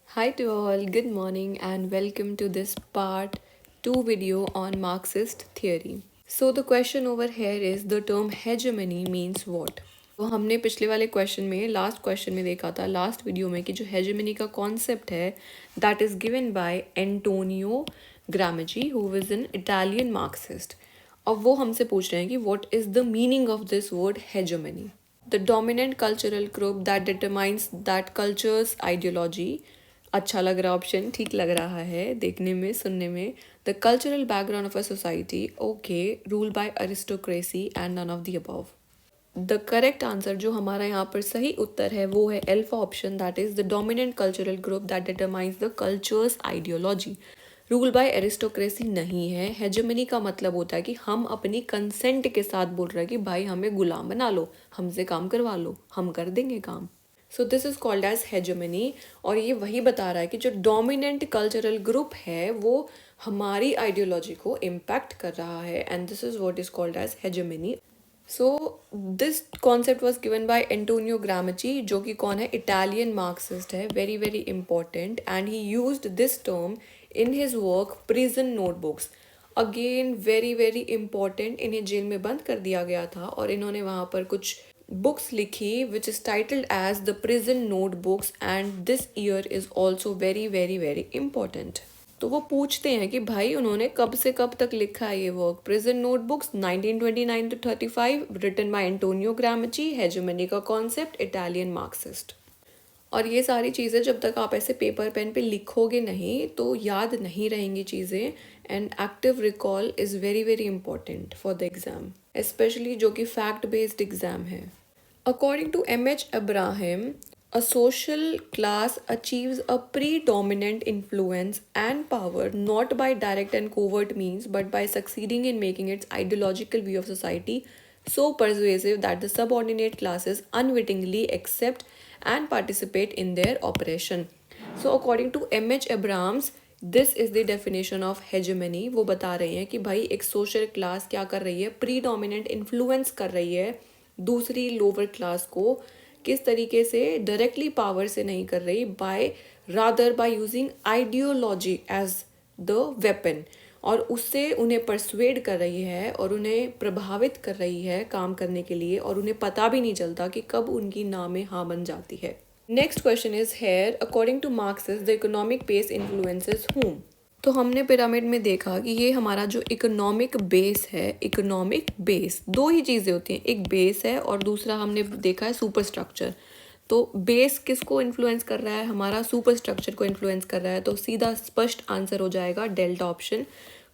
Hi to all, good morning and welcome to this part 2 video on Marxist theory. So the question over here is the term hegemony means what? तो हमने पिछले वाले question में last question में देखा था last video में कि जो हेजेमनी का कॉन्सेप्ट है that is given by Antonio Gramsci who was an Italian Marxist. अब वो हमसे पूछ रहे हैं कि what is the meaning of this word hegemony. The dominant cultural group that determines that culture's ideology. अच्छा लग रहा ऑप्शन, ठीक लग रहा है देखने में सुनने में। The cultural background of a society, okay, rule by aristocracy and none of the above. The correct answer जो हमारा यहाँ पर सही उत्तर है वो है alpha option, that is the dominant cultural group that determines the culture's ideology. Rule by aristocracy नहीं है। हेजेमनी का मतलब होता है कि हम अपनी कंसेंट के साथ बोल रहे हैं कि भाई हमें गुलाम बना लो, हमसे काम करवा लो, हम कर देंगे काम। So this is called as hegemony. और ये वही बता रहा है कि जो डोमिनेंट कल्चरल ग्रुप है वो हमारी आइडियोलॉजी को इम्पैक्ट कर रहा है and this is what is called as hegemony. So this concept was given by Antonio Gramsci, जो कि कौन है, इटालियन मार्क्सिस्ट है, very very important, and he used this term in his work prison notebooks. Again very very important, इन्हें जेल में बंद कर दिया गया था और इन्होंने वहाँ पर कुछ बुक्स लिखी which is titled as the prison notebooks and this year is also very very very important. तो वो पूछते हैं कि भाई उन्होंने कब से कब तक लिखा है ये work. Prison notebooks 1929 to 35 written by Antonio Gramsci, hegemony का कॉन्सेप्ट इटालियन मार्क्सिस्ट। और ये सारी चीज़ें जब तक आप ऐसे पेपर पेन पे लिखोगे नहीं तो याद नहीं रहेंगी चीज़ें, and active recall is very very important for the exam, specially जो कि फैक्ट बेस्ड एग्ज़ाम है। According to M.H. Abraham, a social class achieves a predominant influence and power not by direct and covert means but by succeeding in making its ideological view of society so persuasive that the subordinate classes unwittingly accept and participate in their operation. So according to M.H. Abrams, this is the definition of hegemony. वो बता रहे हैं कि भाई एक social class क्या कर रही है, प्रीडोमिनेंट इन्फ्लुएंस कर रही है दूसरी लोअर क्लास को। किस तरीके से, डायरेक्टली पावर से नहीं कर रही, by rather by using ideology as the weapon, और उससे उन्हें परसुएड कर रही है और उन्हें प्रभावित कर रही है काम करने के लिए, और उन्हें पता भी नहीं चलता कि कब उनकी ना में हाँ बन जाती है। Next question is here, according to Marxist the economic base influences whom। तो हमने पिरामिड में देखा कि ये हमारा जो इकोनॉमिक बेस है, इकोनॉमिक बेस दो ही चीज़ें होती हैं, एक बेस है और दूसरा हमने देखा है सुपर स्ट्रक्चर। तो बेस किसको इन्फ्लुएंस कर रहा है, हमारा सुपर स्ट्रक्चर को इन्फ्लुएंस कर रहा है, तो सीधा स्पष्ट आंसर हो जाएगा delta option.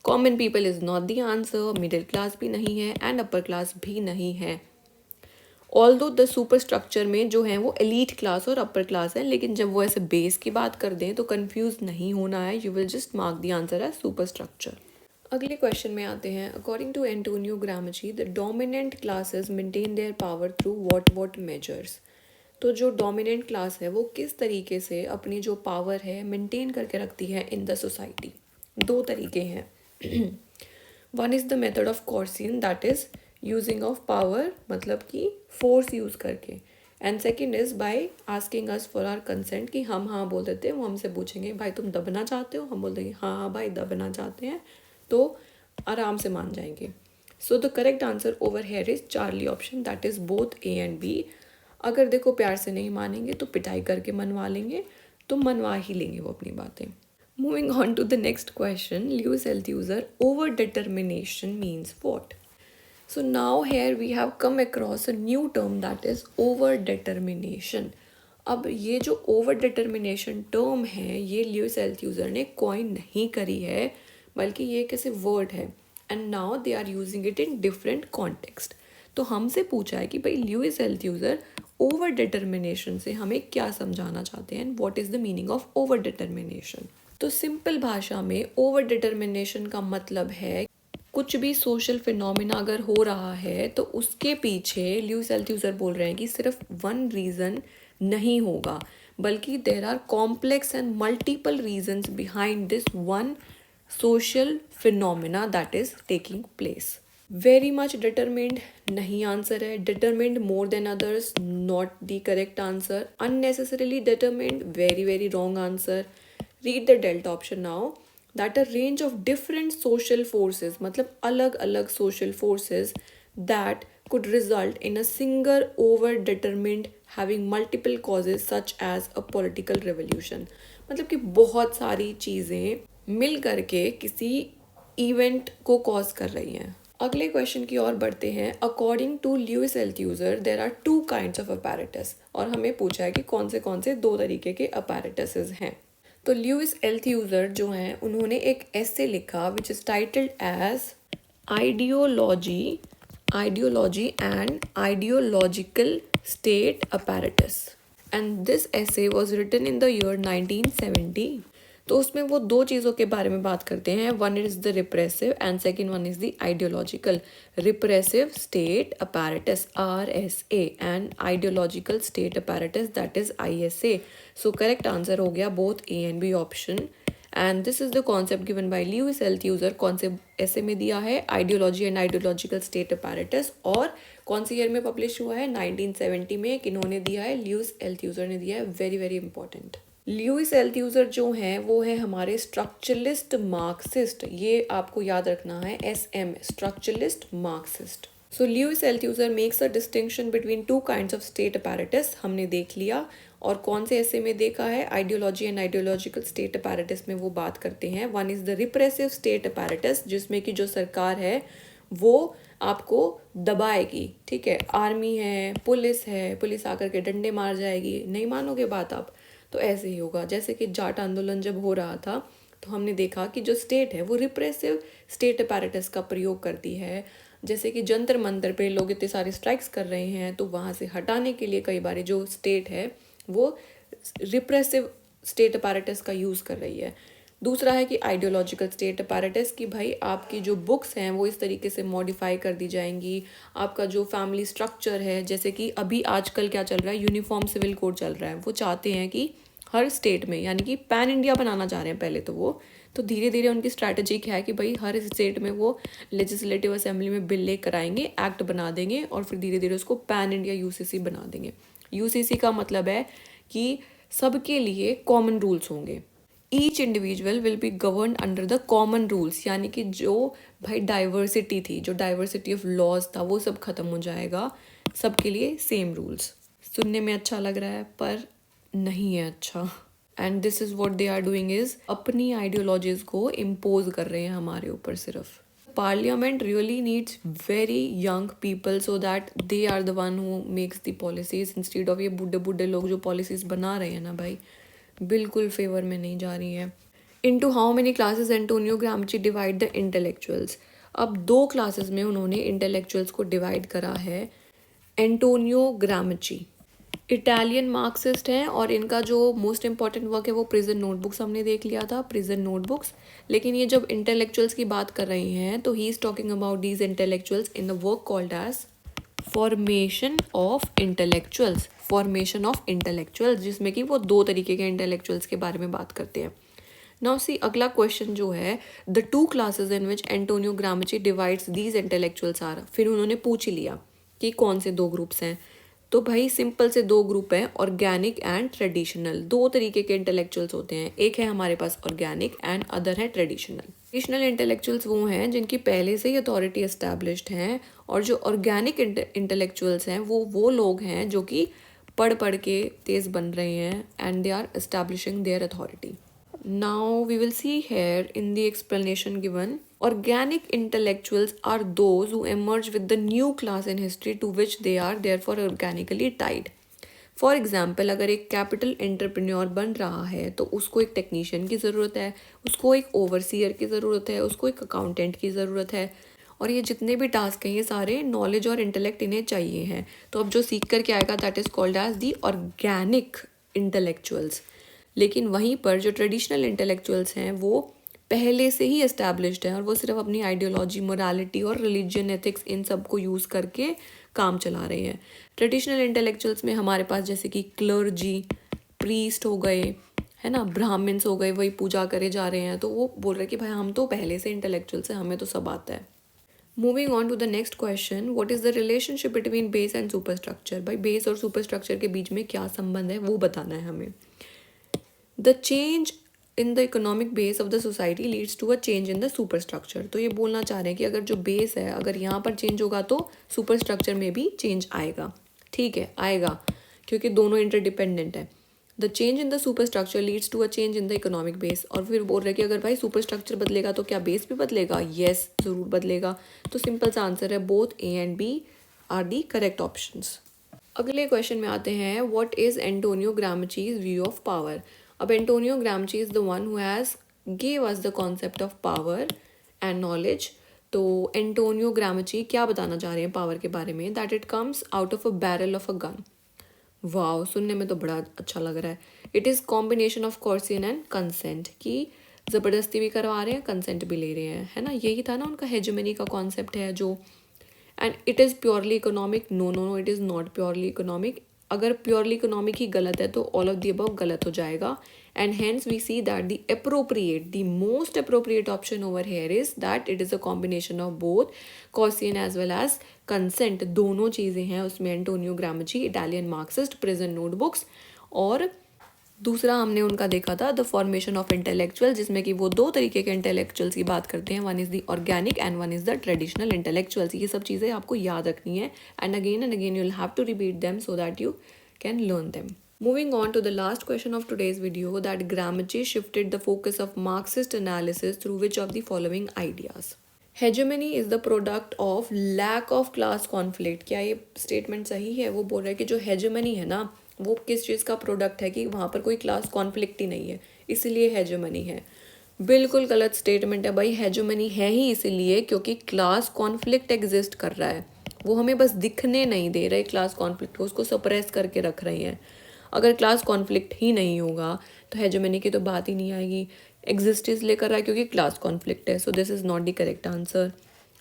Common people is not the answer, middle class भी नहीं है एंड अपर क्लास भी नहीं है। ऑल दो द सुपर स्ट्रक्चर में जो है वो एलीट क्लास और अपर क्लास है, लेकिन जब वो ऐसे बेस की बात कर दें तो कंफ्यूज नहीं होना है, you will just mark the answer as superstructure. अगले क्वेश्चन में आते हैं, according to Antonio Gramsci the dominant classes maintain their power through what measures. तो जो डोमिनेंट क्लास है वो किस तरीके से अपनी जो पावर है मेंटेन करके रखती है इन द सोसाइटी। दो तरीके हैं। One is the method of coercion, that is using of power, मतलब कि फोर्स यूज़ करके, and second is by asking us for our consent, कि हम हाँ बोल देते हैं, वो हमसे पूछेंगे भाई तुम दबना चाहते हो, हम बोल देंगे हाँ हाँ भाई दबना चाहते हैं, तो आराम से मान जाएंगे। So the correct answer over here is Charlie option, that is both A and B. अगर देखो प्यार से नहीं मानेंगे तो पिटाई करके मनवा लेंगे, तो मनवा ही लेंगे वो अपनी बातें। Moving on to the next question, Lewis Althusser, overdetermination means what? So now here we have come across a new term, that is overdetermination. अब ये जो overdetermination term है ये ल्यूइस एल्थ्यूजर ने कॉइन नहीं करी है, बल्कि ये कैसे वर्ड है, and now they are using it in different context. तो हमसे पूछा है कि भाई ल्यूइस एल्थ्यूजर ओवर डिटर्मिनेशन से हमें क्या समझाना चाहते हैं, and what is the meaning of over determination. तो सिंपल भाषा में ओवर डिटर्मिनेशन का मतलब है कुछ भी सोशल फिनोमिना अगर हो रहा है तो उसके पीछे ल्यूइस एल्थ्यूजर बोल रहे हैं कि सिर्फ वन रीज़न नहीं होगा, बल्कि there are complex and multiple reasons behind this one social phenomena that is taking place. Very much determined नहीं आंसर है. Determined more than others not the correct answer. Unnecessarily determined very very wrong answer. Read the delta option now. That a range of different social forces, मतलब अलग अलग social forces that could result in a single over determined having multiple causes such as a political revolution. मतलब कि बहुत सारी चीज़ें मिल करके किसी इवेंट को कॉज कर रही हैं. अगले क्वेश्चन की ओर बढ़ते हैं. According to Louis Althusser there are two kinds of apparatus, और हमें पूछा है कि कौन से दो तरीके के अपैरेटसेस हैं. तो ल्यूइस एल्थ्यूजर जो हैं उन्होंने एक ऐसे लिखा which is titled as ideology and ideological state apparatus, and this essay was written in the year 1970. तो उसमें वो दो चीज़ों के बारे में बात करते हैं. One is the repressive and second one is the ideological. Repressive state apparatus RSA and ideological state apparatus that is ISA. So correct answer हो गया both A and B option. And this is the concept given by Louis Althusser. Concept ऐसे में दिया है ideology and ideological state apparatus, और कौन सी year में publish हुआ है? 1970 में. किन्होंने दिया है? ल्यूइस एल्थ्यूजर ने दिया है. Very very important. ल्यूइस एल्थ्यूजर जो हैं वो है हमारे स्ट्रक्चरलिस्ट मार्क्सिस्ट. ये आपको याद रखना है, SM structuralist Marxist. So Louis Althusser makes a distinction between two kinds of state apparatus. हमने देख लिया. और कौन से ऐसे में देखा है? Ideology and ideological state apparatus में वो बात करते हैं. One is the repressive state apparatus, जिसमें कि जो सरकार है वो आपको दबाएगी. ठीक है, आर्मी है, पुलिस आकर के डंडे मार जाएगी. नहीं मानोगे बात आप, तो ऐसे ही होगा. जैसे कि जाट आंदोलन जब हो रहा था तो हमने देखा कि जो स्टेट है वो रिप्रेसिव स्टेट अपैरेटस का प्रयोग करती है. जैसे कि जंतर मंतर पे लोग इतने सारे स्ट्राइक्स कर रहे हैं, तो वहाँ से हटाने के लिए कई बार जो स्टेट है वो रिप्रेसिव स्टेट अपैरेटस का यूज़ कर रही है. दूसरा है कि आइडियोलॉजिकल स्टेट अपैरेटस, की भाई आपकी जो बुक्स हैं वो इस तरीके से मॉडिफाई कर दी जाएंगी. आपका जो फैमिली स्ट्रक्चर है, जैसे कि अभी आजकल क्या चल रहा है, यूनिफॉर्म सिविल कोड चल रहा है. वो चाहते हैं कि हर स्टेट में, यानी कि पैन इंडिया बनाना चाह रहे हैं पहले तो वो. तो धीरे धीरे उनकी स्ट्रैटेजी क्या है कि भाई हर स्टेट में वो लेजिस्लेटिव असेंबली में बिल लेकर आएंगे, एक्ट बना देंगे, और फिर धीरे धीरे उसको पैन इंडिया UCC बना देंगे. UCC का मतलब है कि सबके लिए कॉमन रूल्स होंगे. Each individual will be govern under the common rules, यानी कि जो भाई डाइवर्सिटी थी, जो डाइवर्सिटी ऑफ लॉज था, वो सब खत्म हो जाएगा. सबके लिए सेम रूल्स. सुनने में अच्छा लग रहा है पर नहीं है अच्छा. And this is what they are doing is अपनी आइडियोलॉजीज को इम्पोज कर रहे हैं हमारे ऊपर सिर्फ. Parliament really needs very young people so that they are the one who makes the policies instead of ये बूढ़े बूढ़े लोग जो policies बना रहे हैं ना भाई, बिल्कुल फेवर में नहीं जा रही है. Into how many classes Antonio Gramsci divide the intellectuals? अब दो क्लासेस में उन्होंने इंटेलेक्चुअल्स को डिवाइड करा है. एंटोनियो ग्रामची इटालियन मार्क्सिस्ट हैं, और इनका जो मोस्ट इम्पॉर्टेंट वर्क है वो प्रिजन नोटबुक्स हमने देख लिया था, प्रिजन नोटबुक्स. लेकिन ये जब इंटेलेक्चुअल्स की बात कर रही हैं तो he is talking about these intellectuals in the work called as formation of intellectuals, जिसमें कि वो दो तरीके के इंटेलेक्चुअल्स के बारे में बात करते हैं. नाउ सी अगला क्वेश्चन जो है, the two classes in which Antonio Gramsci divides these intellectuals are. फिर उन्होंने पूछ ही लिया कि कौन से दो ग्रुप्स हैं. तो भाई सिंपल से दो ग्रुप हैं, ऑर्गेनिक एंड ट्रेडिशनल. दो तरीके के इंटेलेक्चुअल्स होते हैं. एक है हमारे पास ऑर्गेनिक एंड अदर है ट्रेडिशनल. ट्रेडिशनल इंटेलेक्चुअल्स वो हैं जिनकी पहले से ही अथॉरिटी एस्टैब्लिश्ड हैं, और जो ऑर्गेनिक इंटेलेक्चुअल्स हैं वो लोग हैं जो कि पढ़ के तेज़ बन रहे हैं, and they are establishing their authority. Now we will see here in the explanation given, organic intellectuals are those who emerge with the new class in history to which they are therefore organically tied. For example, अगर एक capital entrepreneur बन रहा है तो उसको एक technician की ज़रूरत है, उसको एक ओवरसीयर की ज़रूरत है, उसको एक अकाउंटेंट की ज़रूरत है, और ये जितने भी टास्क हैं ये सारे नॉलेज और इंटेलेक्ट इन्हें चाहिए हैं. तो अब जो सीख कर के आएगा that is called as the organic intellectuals. लेकिन वहीं पर जो ट्रेडिशनल इंटेलेक्चुअल्स हैं वो पहले से ही एस्टैब्लिश्ड हैं, और वो सिर्फ अपनी आइडियोलॉजी, मोरालिटी और रिलीजन, एथिक्स, इन सब को यूज़ करके काम चला रहे हैं. ट्रेडिशनल इंटेलेक्चुअल्स में हमारे पास जैसे कि क्लर्जी, प्रीस्ट हो गए, है ना, ब्राह्मण्स हो गए, वही पूजा करे जा रहे हैं. तो वो बोल रहे हैं कि भाई हम तो पहले से इंटेलेक्चुअल्स हैं, हमें तो सब आता है. Moving on to the next question, what is the relationship between base and superstructure. भाई बेस और सुपरस्ट्रक्चर के बीच में क्या संबंध है वो बताना है हमें। The change in the economic base of the society leads to a change in the superstructure. तो ये बोलना चाह रहे हैं कि अगर जो बेस है अगर यहाँ पर चेंज होगा तो सुपरस्ट्रक्चर में भी चेंज आएगा। ठीक है, आएगा, क्योंकि दोनों इंटरडिपेंडेंट है। The change in the superstructure leads to a change in the economic base. और फिर बोल रहे हैं कि अगर भाई सुपरस्ट्रक्चर बदलेगा तो क्या बेस भी बदलेगा। येस, ज़रूर बदलेगा। तो सिंपल सा आंसर है both A and B are the correct options. अगले क्वेश्चन में आते हैं, what is Antonio Gramsci's view of power. अब Antonio Gramsci is the one who has give us the concept of power and knowledge. तो Antonio Gramsci क्या बताना चाह रहे हैं पावर के बारे में, that it comes out of a barrel of a gun. वाह, सुनने में तो बड़ा अच्छा लग रहा है। It is combination of coercion and consent, कि ज़बरदस्ती भी करवा रहे हैं, कंसेंट भी ले रहे हैं, है ना। यही था ना उनका हेजेमनी का कॉन्सेप्ट है जो। And it is purely economic. No no no, it is not purely economic. अगर प्योरली इकोनॉमिक ही गलत है तो ऑल ऑफ दी अबव गलत हो जाएगा। And hence we see that the appropriate, the most appropriate option over here is that it is a combination of both coercion as well as consent. दोनों चीज़ें हैं उसमें। Antonio Gramsci, Italian Marxist, prison notebooks. और दूसरा हमने उनका देखा था द फॉर्मेशन ऑफ इंटेलेक्चुअल, जिसमें कि वो दो तरीके के इंटेलेक्चुअल्स की बात करते हैं। One is the organic and one is the traditional intellectuals. ये सब चीज़ें आपको याद रखनी है and again you will have to repeat them so that you can learn them. Moving on to the last question of today's video, that Gramsci shifted the focus of Marxist analysis through which of the following ideas? Hegemony is the product of lack of class conflict। क्या ये statement सही है? वो बोल रहा है कि जो हेजेमनी है ना वो किस चीज़ का प्रोडक्ट है, कि वहाँ पर कोई क्लास कॉन्फ्लिक्ट ही नहीं है, इसलिए हेजेमनी है। बिल्कुल गलत स्टेटमेंट है भाई। हेजेमनी है ही इसीलिए क्योंकि क्लास कॉन्फ्लिक्ट एग्जिस्ट कर रहा है। वो हमें बस दिखने नहीं दे रहे क्लास कॉन्फ्लिक्ट को, उसको सप्रेस करके रख रही हैं। अगर क्लास कॉन्फ्लिक्ट ही नहीं होगा तो हेजेमनी की तो बात ही नहीं आएगी। एग्जिस्ट इसलिए कर रहा है क्योंकि क्लास कॉन्फ्लिक्ट है। सो this is not the correct answer.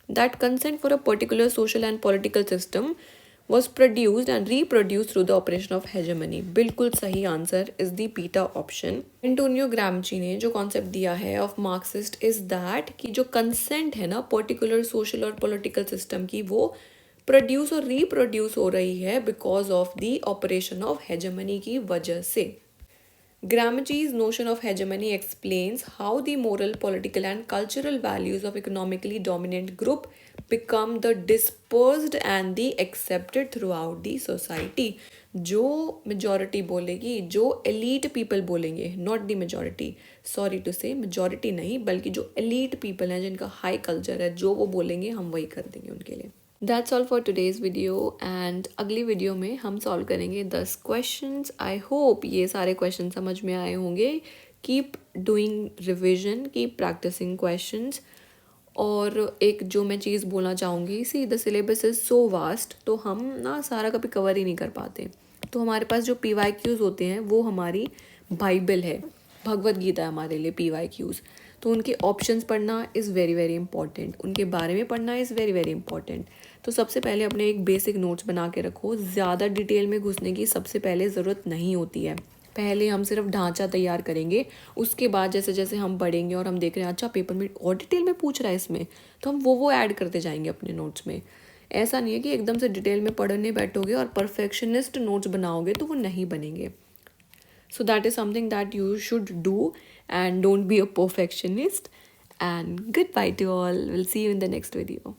That consent for a particular social and political system was produced and reproduced through the operation of hegemony। बिल्कुल सही answer is the beta option. Antonio Gramsci ने जो concept दिया है of Marxist is that कि जो consent है ना पर्टिकुलर सोशल और पॉलिटिकल सिस्टम की, वो प्रोड्यूस और रिप्रोड्यूस हो रही है because of the operation of hegemony की वजह से। Gramsci's notion of hegemony explains how the moral, political, and cultural values of economically dominant group become the dispersed and the accepted throughout the society। जो majority बोलेगी, जो elite people बोलेंगे, not the majority, sorry to say majority नहीं, बल्कि जो elite people हैं जिनका high culture है, जो वो बोलेंगे हम वही कर देंगे उनके लिए। That's all for today's video and अगली वीडियो में हम सॉल्व करेंगे 10 क्वेश्चंस। आई होप ये सारे क्वेश्चन समझ में आए होंगे। Keep doing revision, keep practising questions. और एक जो मैं चीज़ बोलना चाहूँगी, see the syllabus is so vast, तो हम ना सारा कभी कवर ही नहीं कर पाते। तो हमारे पास जो PYQs होते हैं वो हमारी बाइबल है, भगवत गीता है हमारे लिए PYQs। तो उनके ऑप्शंस पढ़ना इज़ वेरी वेरी इंपॉर्टेंट, उनके बारे में पढ़ना इज़ वेरी वेरी इंपॉर्टेंट। तो सबसे पहले अपने एक बेसिक नोट्स बना के रखो। ज़्यादा डिटेल में घुसने की सबसे पहले ज़रूरत नहीं होती है। पहले हम सिर्फ ढांचा तैयार करेंगे, उसके बाद जैसे जैसे हम पढ़ेंगे और हम देख रहे हैं अच्छा पेपर में और डिटेल में पूछ रहा है इसमें, तो हम वो ऐड करते जाएंगे अपने नोट्स में। ऐसा नहीं है कि एकदम से डिटेल में पढ़ने बैठोगे और परफेक्शनिस्ट नोट्स बनाओगे तो वो नहीं बनेंगे। So that is something that you should do and don't be a perfectionist. And goodbye to all. We'll see you in the next video.